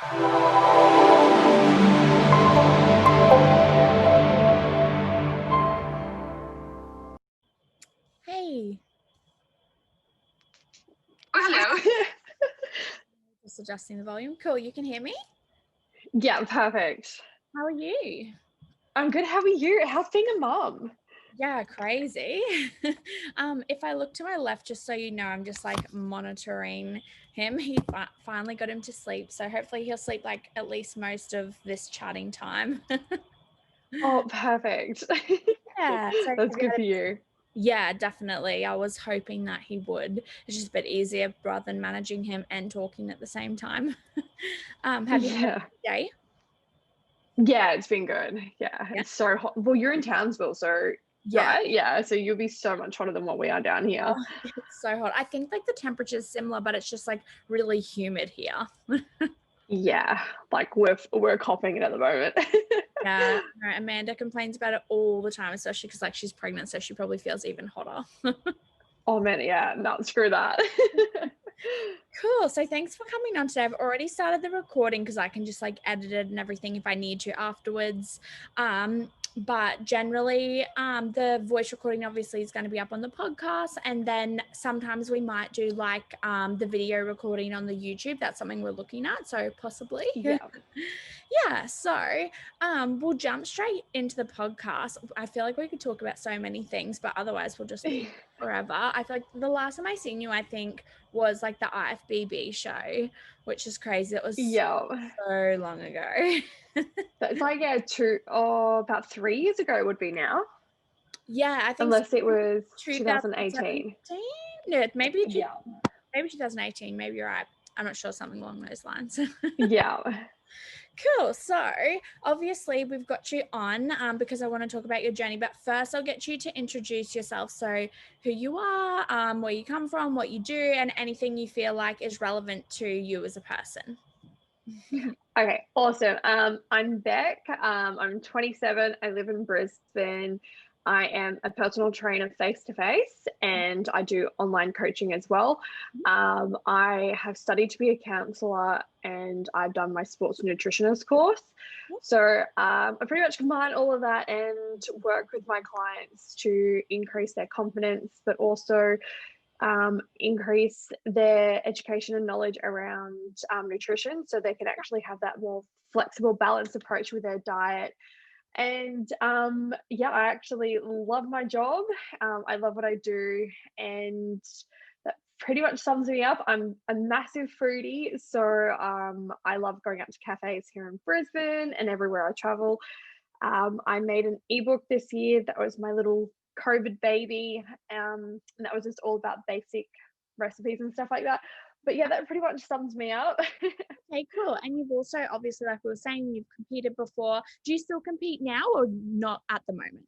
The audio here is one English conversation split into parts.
Hey, Oh, hello. just adjusting the volume. Cool, you can hear me? Yeah, perfect. How are you? I'm good. How are you? How's being a mom? Yeah, crazy. If I look to my left, just so you know, I'm just like monitoring him. He finally got him to sleep, so hopefully he'll sleep like at least most of this chatting time. Oh, perfect. Yeah, so That's good for you. yeah, definitely. I was hoping that he would. It's just a bit easier rather than managing him and talking at the same time. Have you had a Yeah. good day? Yeah, it's been good. Yeah, Yeah. it's so hot. Well, you're in Townsville, so Yeah. right? Yeah, so you'll be so much hotter than what we are down here. Oh, it's so hot. I think like the temperature is similar, but it's just like really humid here. Yeah, like we're coughing it at the moment. Yeah, no, Amanda complains about it all the time, especially because like she's pregnant, so she probably feels even hotter. Oh man, yeah, no, screw that. Cool. So thanks for coming on today. I've already started the recording because I can just like edit it and everything if I need to afterwards. But generally, the voice recording obviously is going to be up on the podcast, and then sometimes we might do like the video recording on the YouTube. That's something we're looking at, so possibly. Yeah. Yeah, so we'll jump straight into the podcast. I feel like we could talk about so many things, but otherwise we'll just be forever. I feel like the last time I seen you, I think was like the IFBB show, which is crazy. It was Yeah. so long ago. That's like about 3 years ago would be now. Yeah, I think Unless it was 2017. 2018. No, maybe Yeah. maybe 2018. Maybe you're right. I'm not sure, something along those lines. Yeah. Cool. So obviously we've got you on because I want to talk about your journey. But first, I'll get you to introduce yourself. So who you are, where you come from, what you do, and anything you feel like is relevant to you as a person. Okay, awesome. I'm Beck. I'm 27. I live in Brisbane. I am a personal trainer face to face, and I do online coaching as well. I have studied to be a counselor, and I've done my sports nutritionist course. So I pretty much combine all of that and work with my clients to increase their confidence, but also increase their education and knowledge around nutrition so they can actually have that more flexible, balanced approach with their diet. And yeah, I actually love my job. I love what I do. And that pretty much sums me up. I'm a massive foodie. So I love going out to cafes here in Brisbane and everywhere I travel. I made an ebook this year that was my little COVID baby, and that was just all about basic recipes and stuff like that. But yeah, that pretty much sums me up. Okay, cool. And you've also, obviously, like we were saying, you've competed before. Do you still compete now or not at the moment?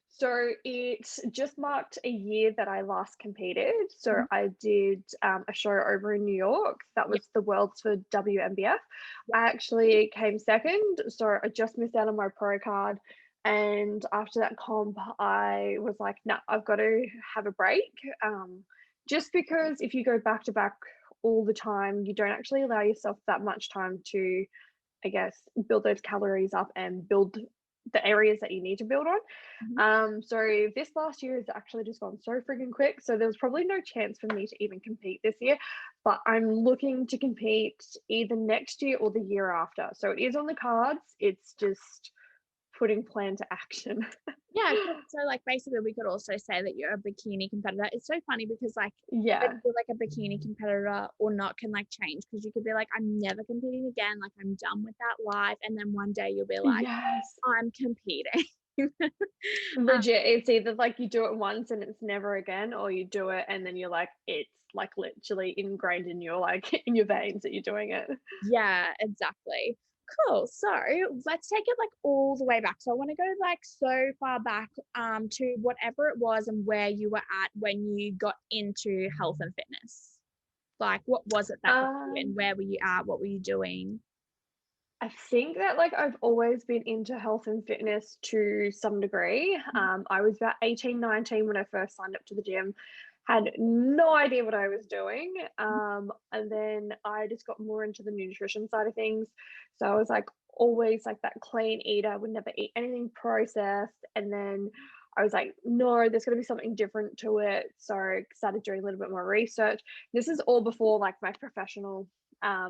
So it just marked a year that I last competed. So I did a show over in New York. That Yeah. was the Worlds for WNBF. I actually came second, so I just missed out on my pro card. And after that comp, I was like, no, I've got to have a break. Just because if you go back to back all the time, you don't actually allow yourself that much time to, I guess, build those calories up and build the areas that you need to build on. Mhm. So this last year has actually just gone so freaking quick. So there was probably no chance for me to even compete this year, but I'm looking to compete either next year or the year after. So it is on the cards. It's just putting plan to action. Yeah, cool. So like basically we could also say that you're a bikini competitor. It's so funny because like whether Yeah. you're like a bikini competitor or not can like change because you could be like, I'm never competing again, like I'm done with that life. And then one day you'll be like, Yes. I'm competing. Legit. It's either like you do it once and it's never again, or you do it and then you're like, it's like literally ingrained in your like in your veins that you're doing it. Yeah, exactly. Cool. So let's take it like all the way back. So I want to go like so far back to whatever it was and where you were at when you got into health and fitness. Like what was it that got you and Um, where were you at? What were you doing? I think that like I've always been into health and fitness to some degree. I was about 18, 19 when I first signed up to the gym. had no idea what I was doing. And then I just got more into the nutrition side of things. So I was like always like that clean eater, would never eat anything processed. And then I was like, no, there's going to be something different to it. So I started doing a little bit more research. This is all before like my professional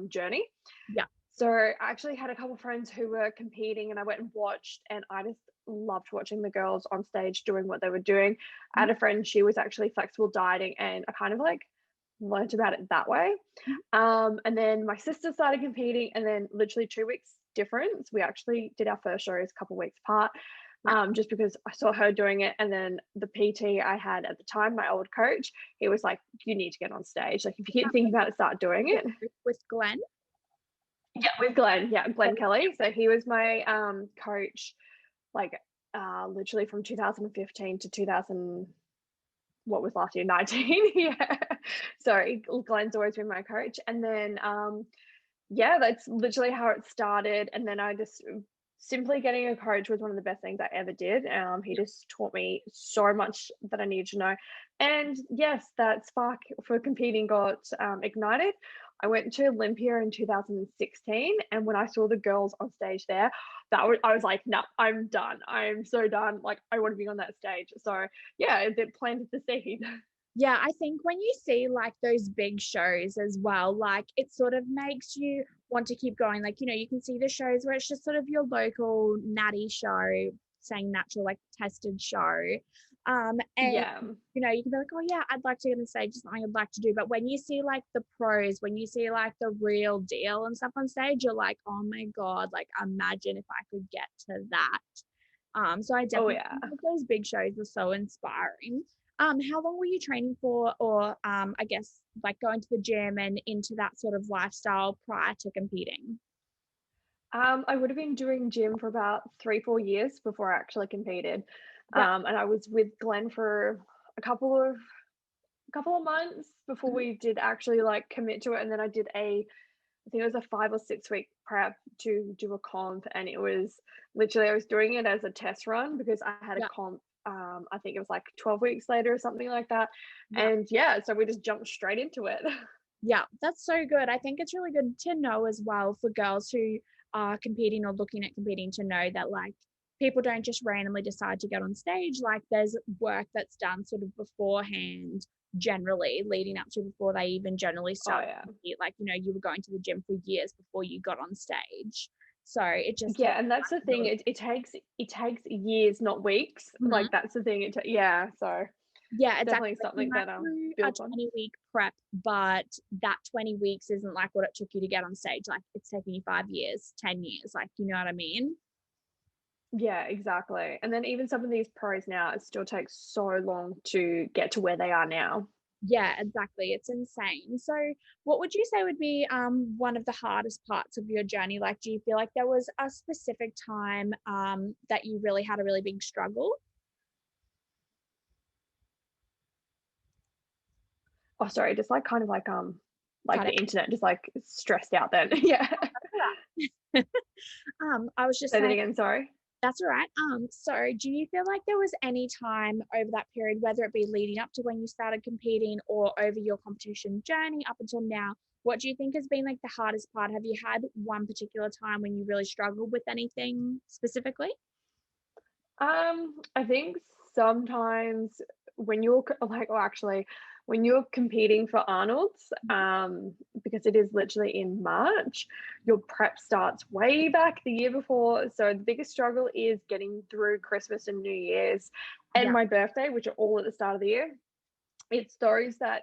journey. Yeah. So I actually had a couple of friends who were competing and I went and watched, and I just loved watching the girls on stage doing what they were doing. I Mhm. had a friend, she was actually flexible dieting, and I kind of like learnt about it that way. Mhm. And then my sister started competing, and then literally 2 weeks difference, we actually did our first shows a couple of weeks apart. Yeah. Just because I saw her doing it, and then the PT I had at the time, my old coach, he was like, "You need to get on stage. Like, if you keep thinking about it, start doing it." With Glenn. Yeah, with Glenn. Yeah, Glenn Kelly. So he was my coach, like literally from 2015 to 2000. What was last year? 19. Yeah. Sorry, Glenn's always been my coach, and then yeah, that's literally how it started. And then I just simply getting a coach was one of the best things I ever did. He just taught me so much that I needed to know. And yes, that spark for competing got ignited. I went to Olympia in 2016, and when I saw the girls on stage there, I was like, no, I'm done. I'm so done. Like I want to be on that stage. So yeah, it planted the seed. Yeah, I think when you see like those big shows as well, like it sort of makes you want to keep going. Like, you can see the shows where it's just sort of your local natty show, saying natural, like tested show. And Yeah. you can be like, oh yeah, I'd like to get on stage, it's something I'd like to do. But when you see like the pros, when you see like the real deal and stuff on stage, you're like, oh my God, like imagine if I could get to that. So I Oh definitely yeah. think that those big shows are so inspiring. How long were you training for, or I guess like going to the gym and into that sort of lifestyle prior to competing? I would have been doing gym for about 3, 4 years before I actually competed. Yeah. And I was with Glenn for a couple of months before Mhm. we did actually like commit to it. And then I think it was a 5 or 6 week prep to do a comp, and it was literally I was doing it as a test run because I had a Yeah. comp. I think it was like 12 weeks later or something like that. Yeah. And yeah, so we just jumped straight into it. Yeah, that's so good. I think it's really good to know as well for girls who are competing or looking at competing to know that like people don't just randomly decide to get on stage. Like there's work that's done sort of beforehand, generally leading up to before they even generally Oh start to yeah. compete. Like, you were going to the gym for years before you got on stage. So it just takes Yeah, and that's the thing, really. it takes years, not weeks, Mhm. like, that's the thing, yeah, so Yeah, exactly. definitely Like you something might that, do a builds on. 20-week prep, but that 20 weeks isn't like what it took you to get on stage. Like it's taking you 5 years, 10 years. Like, you know what I mean? Yeah, exactly, and then even some of these pros now, it still takes so long to get to where they are now. Yeah, exactly. It's insane. So what would you say would be one of the hardest parts of your journey? Like, do you feel like there was a specific time that you really had a really big struggle? Oh, sorry, just, like, kind of like Cut the internet just, like, stressed out then. Yeah. it. I was just Say that saying. again, sorry. That's all right. So do you feel like there was any time over that period, whether it be leading up to when you started competing or over your competition journey up until now, what do you think has been like the hardest part? Have you had one particular time when you really struggled with anything specifically? I think sometimes when you're like, or actually, when you're competing for Arnold's, because it is literally in March, your prep starts way back the year before. So the biggest struggle is getting through Christmas and New Year's and Yeah. my birthday, which are all at the start of the year. It's those that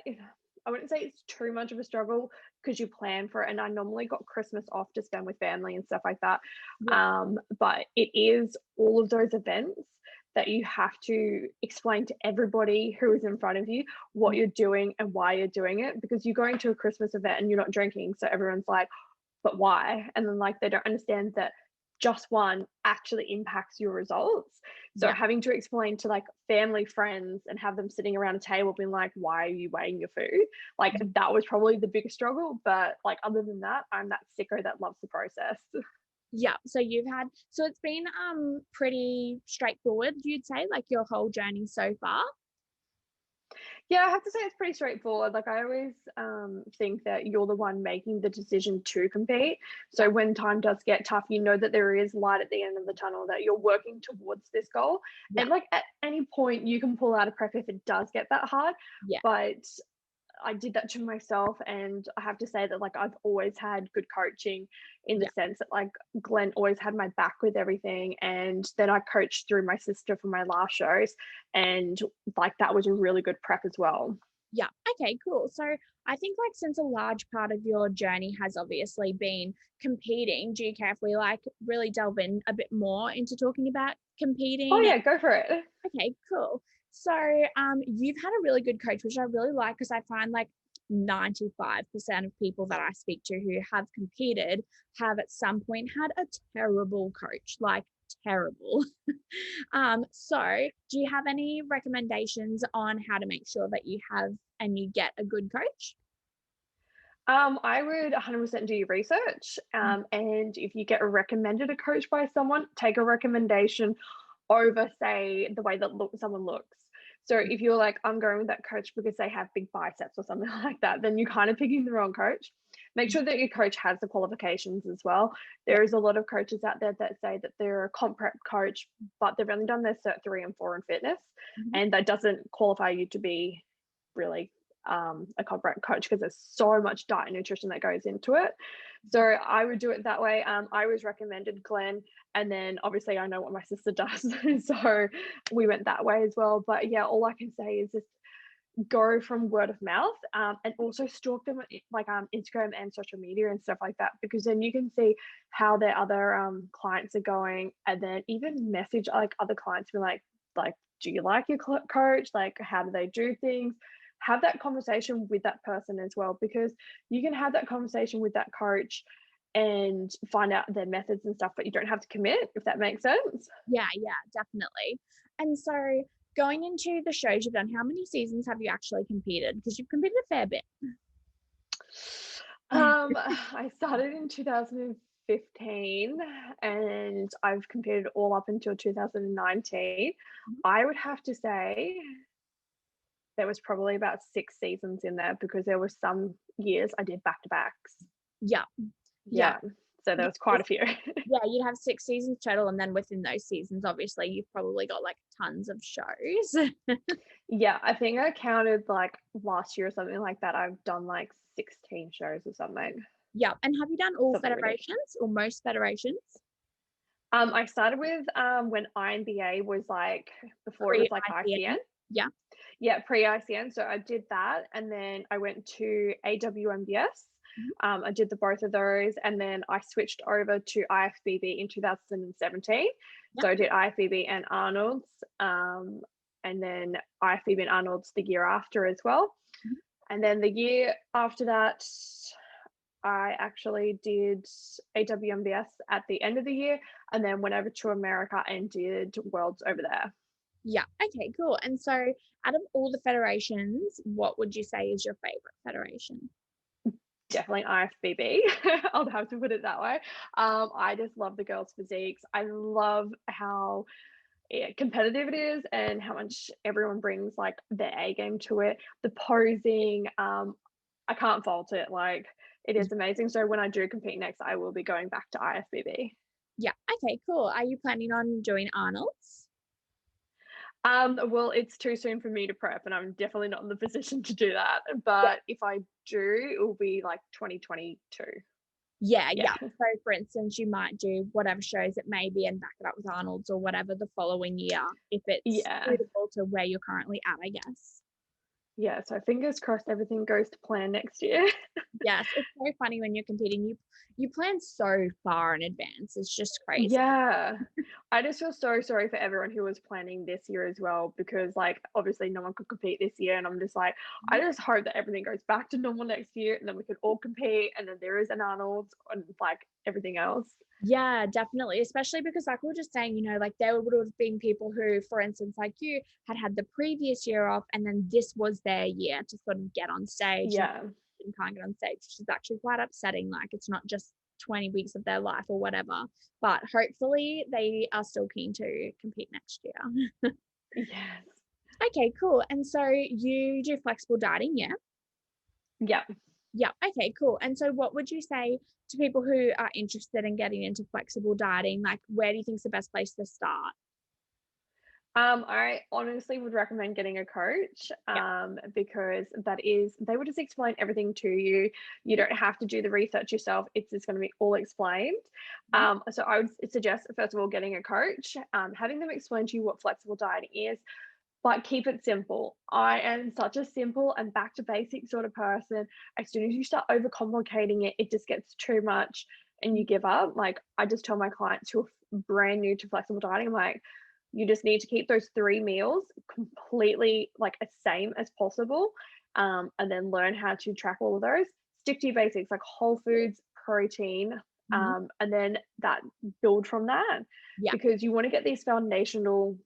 I wouldn't say it's too much of a struggle because you plan for it. And I normally got Christmas off to spend with family and stuff like that. Yeah. But it is all of those events that you have to explain to everybody who is in front of you what you're doing and why you're doing it, because you're going to a Christmas event and you're not drinking. So everyone's like, but why? And then like they don't understand that just one actually impacts your results. So Yeah. having to explain to like family, friends, and have them sitting around a table being like, why are you weighing your food? Like that was probably the biggest struggle. But like other than that, I'm that sicko that loves the process. Yeah. So it's been pretty straightforward, you'd say, like your whole journey so far. Yeah, I have to say it's pretty straightforward. Like, I always think that you're the one making the decision to compete. Yeah, So when time does get tough, you know that there is light at the end of the tunnel, that you're working towards this goal. yeah, And like at any point, you can pull out a prep if it does get that hard. yeah, But I did that to myself, and I have to say that like I've always had good coaching in the yeah. sense that like Glenn always had my back with everything, and then I coached through my sister for my last shows, and like that was a really good prep as well. Yeah. Okay, cool. So I think like since a large part of your journey has obviously been competing, do you care if we like really delve in a bit more into talking about Oh competing? yeah, go for it. Okay, cool. So you've had a really good coach, which I really like because I find like 95% of people that I speak to who have competed have at some point had a terrible coach, like terrible. So do you have any recommendations on how to make sure that you have and you get a good coach? I would 100% do your research. And if you get recommended a coach by someone, take a recommendation over, say, the way that someone looks. So if you're like, I'm going with that coach because they have big biceps or something like that, then you're kind of picking the wrong coach. Make sure that your coach has the qualifications as well. Yeah. There is a lot of coaches out there that say that they're a comp prep coach, but they've only done their Cert 3 and 4 in fitness, Mhm. and that doesn't qualify you to be really a comp prep coach, because there's so much diet and nutrition that goes into it. So I would do it that way. I was recommended Glenn, and then obviously I know what my sister does, so we went that way as well. But yeah, all I can say is just go from word of mouth, and also stalk them like Instagram and social media and stuff like that, because then you can see how their other clients are going, and then even message like other clients, be like do you like your coach, like how do they do things. Have that conversation with that person as well, because you can have that conversation with that coach and find out their methods and stuff, but you don't have to commit, if that makes sense. Yeah, yeah, definitely. And so going into the shows you've done, how many seasons have you actually competed? Because you've competed a fair bit. I started in 2015, and I've competed all up until 2019. I would have to say there was probably about 6 seasons in there, because there were some years I did back to backs. Yeah, yeah. Yeah. So there Yeah, was quite a few. yeah, you'd have 6 seasons total, and then within those seasons, obviously, you've probably got, like, tons of shows. Yeah, I think I counted like last year or something like that. I've done like 16 shows or something. Yeah, and have you done all Something ridiculous. federations or most federations? I started with when INBA was like, before it was like Pre-ICN? ICN. Yeah, Yeah, pre-ICN. So I did that, and then I went to AWMBS. mhm, I did the both of those, and then I switched over to IFBB in 2017. yeah, So I did IFBB and Arnold's, and then IFBB and Arnold's the year after as well. mhm. And then the year after that, I actually did AWMBS at the end of the year, and then went over to America and did Worlds over there. Yeah, okay, cool, and so out of all the federations, what would you say is your favorite federation? Definitely IFBB. I'll have to put it that way. I just love the girls' physiques. I love how competitive it is, and how much everyone brings like their A game to it. The posing, I can't fault it. Like, it is amazing. So when I do compete next, I will be going back to IFBB. Yeah, okay, cool. Are you planning on doing Arnold's? Well, it's too soon for me to prep, and I'm definitely not in the position to do that. Yeah. But if I do, it will be like 2022. Yeah, Yeah. yeah. So for instance, you might do whatever shows it may be and back it up with Arnold's or whatever the following year if it's Yeah. suitable to where you're currently at, I guess. Yeah. So fingers crossed everything goes to plan next year. Yes, it's so funny when you're competing. You plan so far in advance. It's just crazy. Yeah. I just feel so sorry for everyone who was planning this year as well, because like obviously no one could compete this year, and I'm just like, I just hope that everything goes back to normal next year, and then we can all compete, and then there is an Arnold's and like everything else. Yeah, definitely. Especially because, like we were just saying, like there would have been people who, for instance, like you had the previous year off, and then this was their year to sort of get on stage and Yeah. can't get on stage, which is actually quite upsetting. Like it's not just 20 weeks of their life or whatever, but hopefully they are still keen to compete next year. Yes. Okay, cool. And so you do flexible dieting, yeah? Yeah. Yeah. Okay, cool. And so what would you say to people who are interested in getting into flexible dieting? Like, where do you think is the best place to start? I honestly would recommend getting a coach, Yeah. because they will just explain everything to you. You don't have to do the research yourself. It's just going to be all explained. Mhm. So I would suggest, first of all, getting a coach, having them explain to you what flexible dieting is, but keep it simple. I am such a simple and back to basics sort of person. As soon as you start overcomplicating it, it just gets too much and you give up. Like, I just tell my clients who are brand new to flexible dieting, I'm like, you just need to keep those 3 meals completely like as same as possible, and then learn how to track all of those. Stick to your basics like whole foods, protein, Mhm. and then that build from that, Yeah. because you want to get these foundational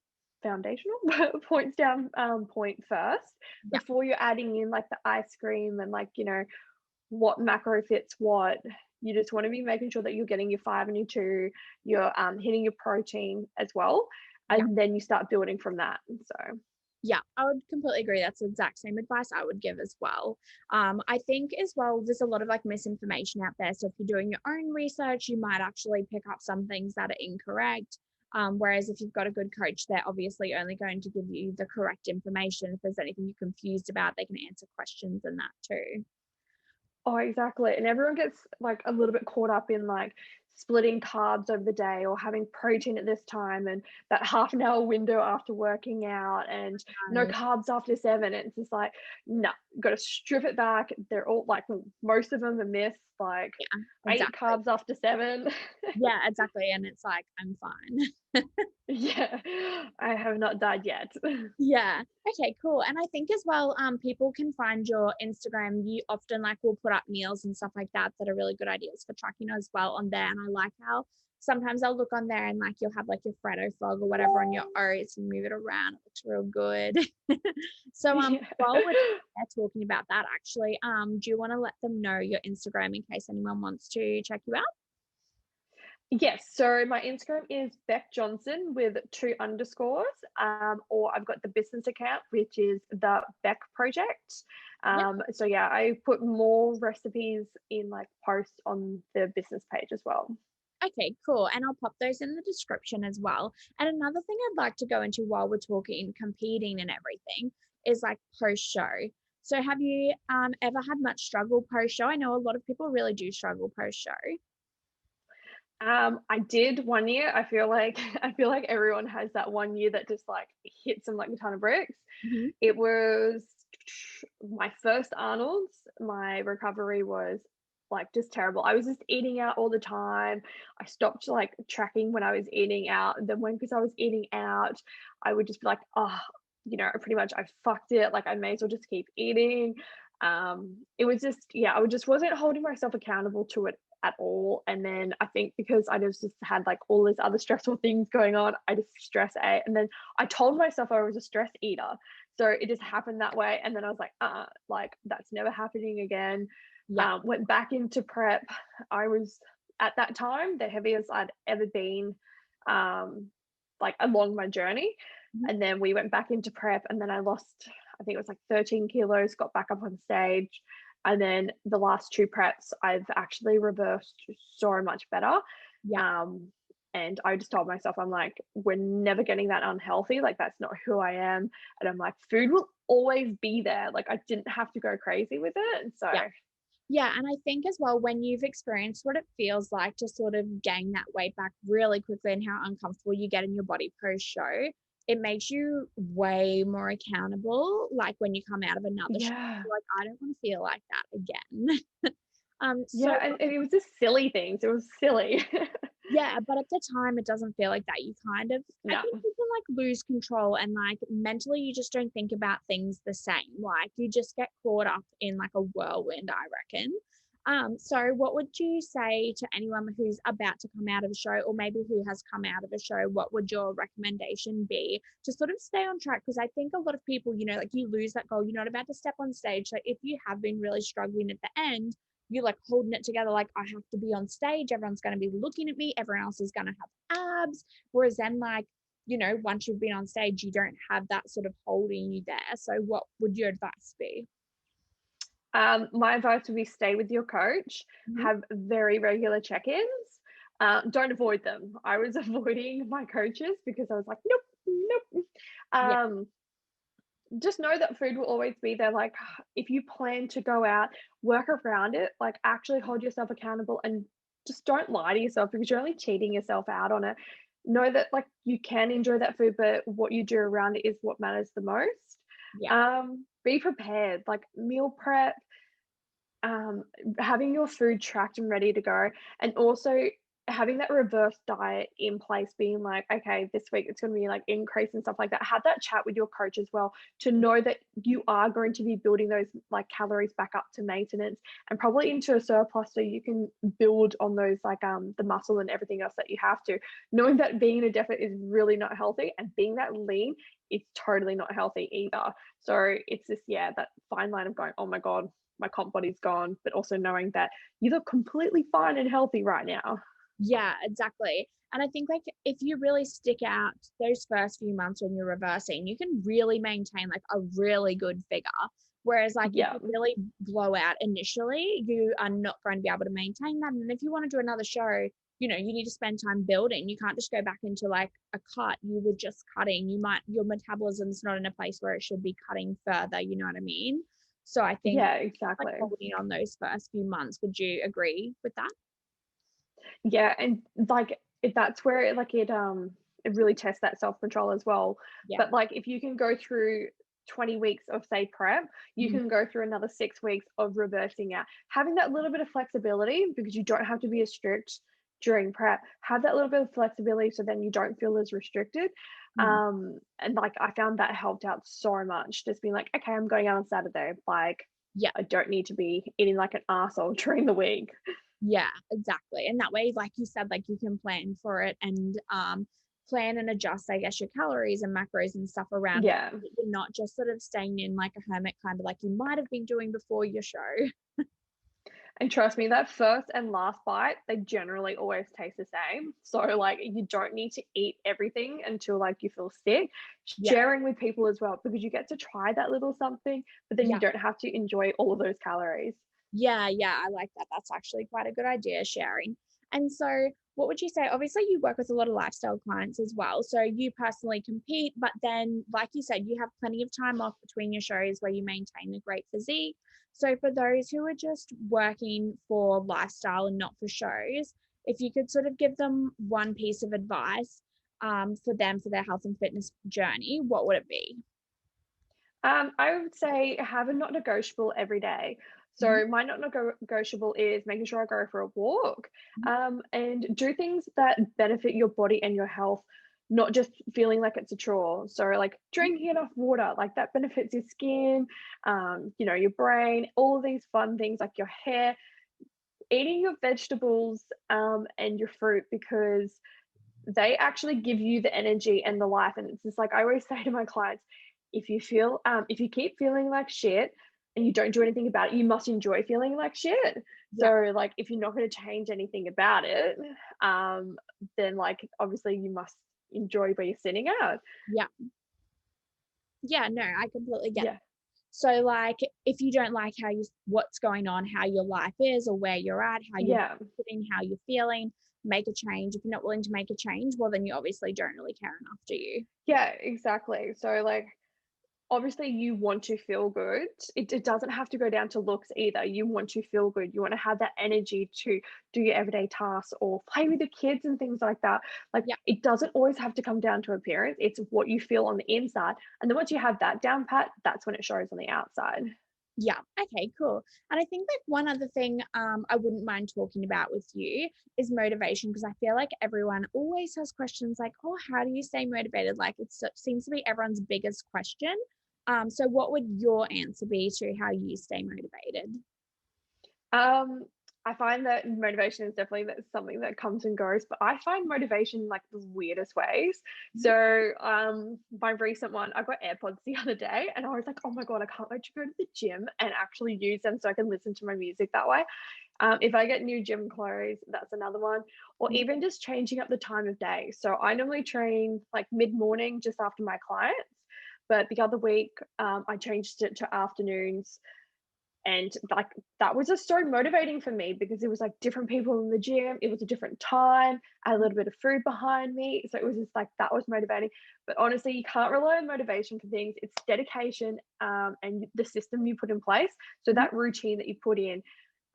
points down, point first Yeah. before you're adding in like the ice cream and like, what macro fits what. You just want to be making sure that you're getting your five and your two, you're hitting your protein as well, Yeah. and then you start building from that. So Yeah, I would completely agree. That's the exact same advice I would give as well. I think as well, there's a lot of like misinformation out there. So if you're doing your own research, you might actually pick up some things that are incorrect. Whereas if you've got a good coach, they're obviously only going to give you the correct information. If there's anything you're confused about, they can answer questions and that too. oh, exactly. And everyone gets like a little bit caught up in like splitting carbs over the day or having protein at this time and that half an hour window after working out and no So, carbs after seven. It's just like, no, got to strip it back. They're all like, most of them are myths. Like, yeah, I eat exactly. carbs after seven. Yeah, exactly. And it's like, I'm fine. Yeah, I have not died yet. Yeah. Okay, cool. And I think as well, people can find your Instagram. You often like will put up meals and stuff like that that are really good ideas for tracking as well on there. And I like how sometimes I'll look on there and like you'll have like your Freddo frog or whatever on your oats and move it around. It looks real good. So Yeah. while we're talking about that actually, do you want to let them know your Instagram in case anyone wants to check you out? Yes, so my Instagram is Beck Johnson with two underscores, or I've got the business account, which is the Beck Project. Yep. So yeah, I put more recipes in like posts on the business page as well. Okay, cool. And I'll pop those in the description as well. And another thing I'd like to go into while we're talking competing and everything is like post show. So have you ever had much struggle post show? I know a lot of people really do struggle post show. I did one year. I feel like everyone has that one year that just like hits them like a ton of bricks. Hmm. It was my first Arnold's. My recovery was like just terrible. I was just eating out all the time. I stopped like tracking when I was eating out. Then when because I was eating out, I would just be like, oh, pretty much I fucked it. Like I may as well just keep eating. It was just, yeah, I just wasn't holding myself accountable to it at all. And then I think because I just had like all these other stressful things going on, I just stress ate. And then I told myself I was a stress eater. So it just happened that way. And then I was like that's never happening again. Yeah. Went back into prep. I was at that time the heaviest I'd ever been, like along my journey. Mhm. And then we went back into prep, and then I lost, I think it was like 13 kilos, got back up on stage. And then the last two preps, I've actually reversed so much better. Yeah. Um, and I just told myself, I'm like, we're never getting that unhealthy. Like, that's not who I am. And I'm like, food will always be there. Like, I didn't have to go crazy with it. And so, Yeah. Yeah, and I think as well, when you've experienced what it feels like to sort of gain that weight back really quickly and how uncomfortable you get in your body post show, it makes you way more accountable. Like when you come out of another show, yeah. you're like, I don't want to feel like that again. So Yeah. And it was just silly things. It was silly. yeah, but at the time it doesn't feel like that. You kind of, I No. think you can like lose control and like mentally you just don't think about things the same. Like you just get caught up in like a whirlwind, I reckon. So what would you say to anyone who's about to come out of a show or maybe who has come out of a show? What would your recommendation be to sort of stay on track? Because I think a lot of people, like you lose that goal, you're not about to step on stage. So if you have been really struggling at the end, you're like holding it together like I have to be on stage, everyone's going to be looking at me, everyone else is going to have abs, whereas then like you know, once you've been on stage, you don't have that sort of holding you there. So what would your advice be? My advice would be stay with your coach, Mhm. have very regular check-ins. Don't avoid them. I was avoiding my coaches because I was like, nope, nope. Yeah, Um, just know that food will always be there. Like, if you plan to go out, work around it, like, actually hold yourself accountable and just don't lie to yourself because you're only cheating yourself out on it. Know that, like, you can enjoy that food, but what you do around it is what matters the most. yeah, Be prepared, like, meal prep, um, having your food tracked and ready to go, and also having that reverse diet in place, being like, okay, this week it's going to be like increase and stuff like that. Have that chat with your coach as well to know that you are going to be building those like calories back up to maintenance and probably into a surplus so you can build on those like the muscle and everything else that you have to. Knowing that being in a deficit is really not healthy and being that lean is totally not healthy either. So it's this, yeah, that fine line of going, oh my God, my comp body's gone, but also knowing that you look completely fine and healthy right now. yeah, exactly. And I think like if you really stick out those first few months when you're reversing, you can really maintain like a really good figure. Whereas like if Yeah. you really blow out initially, you are not going to be able to maintain that. And if you want to do another show, you know, you need to spend time building. You can't just go back into like a cut. You were just cutting. You might your metabolism's not in a place where it should be cutting further. You know what I mean? So I think Yeah, like exactly. holding on those first few months. Would you agree with that? Yeah, and like that's where it really tests that self-control as well. Yeah. But like if you can go through 20 weeks of say prep, you Mhm. can go through another 6 weeks of reversing out. Having that little bit of flexibility because you don't have to be as strict during prep. Have that little bit of flexibility so then you don't feel as restricted. Mhm. And like I found that helped out so much. Just being like, okay, I'm going out on Saturday. Like Yeah. I don't need to be eating like an arsehole during the week. Yeah, exactly. And that way, like you said, like you can plan for it and plan and adjust, I guess, your calories and macros and stuff around it. Yeah. You're not just sort of staying in like a hermit, kind of like you might have been doing before your show. And trust me, that first and last bite, they generally always taste the same. So, like, you don't need to eat everything until like you feel sick. Yeah. Sharing with people as well, because you get to try that little something, but then you Yeah. don't have to enjoy all of those calories. Yeah, yeah, I like that. That's actually quite a good idea, sharing. And so, what would you say? Obviously, you work with a lot of lifestyle clients as well. So, you personally compete, but then, like you said, you have plenty of time off between your shows where you maintain a great physique. So, for those who are just working for lifestyle and not for shows, if you could sort of give them one piece of advice for them for their health and fitness journey, what would it be? I would say have a not negotiable every day. Mhm. So my not negotiable is making sure I go for a walk, Mhm. and do things that benefit your body and your health, not just feeling like it's a chore. So like drinking enough water, like that benefits your skin, your brain, all these fun things like your hair, eating your vegetables, and your fruit because they actually give you the energy and the life. And it's just like I always say to my clients, if you keep feeling like shit and you don't do anything about it, you must enjoy feeling like shit. Yeah, So like if you're not going to change anything about it, then like obviously you must enjoy where you're sitting at. yeah, yeah. No, I completely get. Yeah. So, like, if you don't like how what's going on, how your life is, or where you're at, how you're Yeah. sitting, how you're feeling, make a change. If you're not willing to make a change, well, then you obviously don't really care enough, do you? Yeah, exactly. So like obviously you want to feel good. It doesn't have to go down to looks either. You want to feel good. You want to have that energy to do your everyday tasks or play with the kids and things like that. Like Yeah, it doesn't always have to come down to appearance. It's what you feel on the inside. And then once you have that down pat, that's when it shows on the outside. yeah. Okay, cool. And I think like one other thing I wouldn't mind talking about with you is motivation because I feel like everyone always has questions like, oh, how do you stay motivated? Like it seems to be everyone's biggest question. So what would your answer be to how you stay motivated? Um, I find that motivation is definitely that's something that comes and goes, but I find motivation in like the weirdest ways. Mhm. So, my recent one, I got AirPods the other day, and I was like, "Oh my god, I can't wait to go to the gym and actually use them so I can listen to my music that way." If I get new gym clothes, that's another one, or Mhm. even just changing up the time of day. So I normally train like mid-morning just after my clients, but the other week, I changed it to afternoons, and like that was just so motivating for me because it was like different people in the gym. It was a different time. I had a little bit of food behind me. So it was just like that was motivating. But honestly, you can't rely on motivation for things. It's dedication and the system you put in place. So Mhm. that routine that you put in.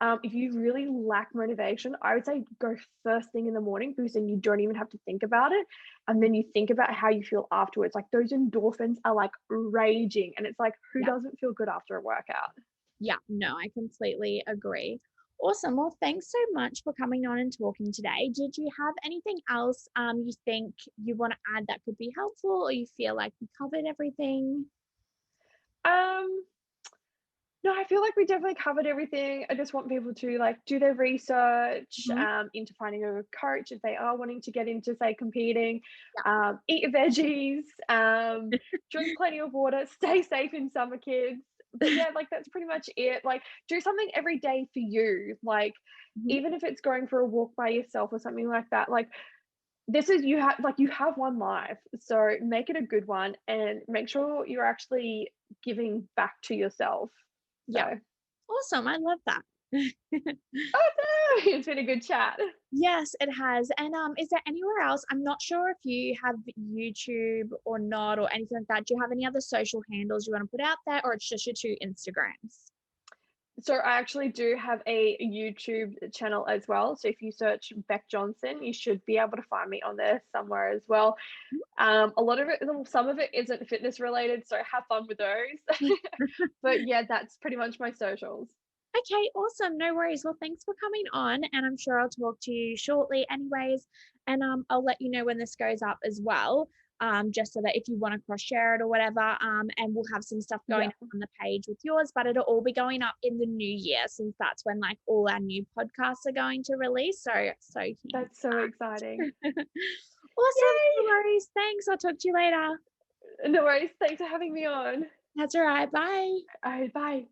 If you really lack motivation, I would say go first thing in the morning because then you don't even have to think about it. And then you think about how you feel afterwards. Like those endorphins are like raging. And it's like, who Yeah. doesn't feel good after a workout? Yeah, no, I completely agree. Awesome. Well, thanks so much for coming on and talking today. Did you have anything else you think you want to add that could be helpful, or you feel like we covered everything? Um, no, I feel like we definitely covered everything. I just want people to like do their research Mhm. into finding a coach if they are wanting to get into, say, competing. Yeah. Eat your veggies, drink plenty of water, stay safe in summer, kids. But yeah, like that's pretty much it. Like, do something every day for you. Like, Mhm. even if it's going for a walk by yourself or something like that. Like, this is you have one life, so make it a good one and make sure you're actually giving back to yourself. Yeah. So, Awesome. I love that. oh no, it's been a good chat. Yes, it has. And is there anywhere else? I'm not sure if you have YouTube or not or anything like that. Do you have any other social handles you want to put out there, or it's just your two Instagrams? So I actually do have a YouTube channel as well. So if you search Beck Johnson, you should be able to find me on there somewhere as well. A lot of it, some of it isn't fitness related, so have fun with those. But yeah, that's pretty much my socials. Okay, awesome. No worries. Well, thanks for coming on, and I'm sure I'll talk to you shortly, anyways. And I'll let you know when this goes up as well, just so that if you want to cross share it or whatever, and we'll have some stuff going Yeah, up on the page with yours, but it'll all be going up in the new year since that's when like all our new podcasts are going to release. So keen that's so for exciting. that. Awesome. No Yay! worries. Thanks. I'll talk to you later. No worries. Thanks for having me on. That's all right. Bye. All right, bye.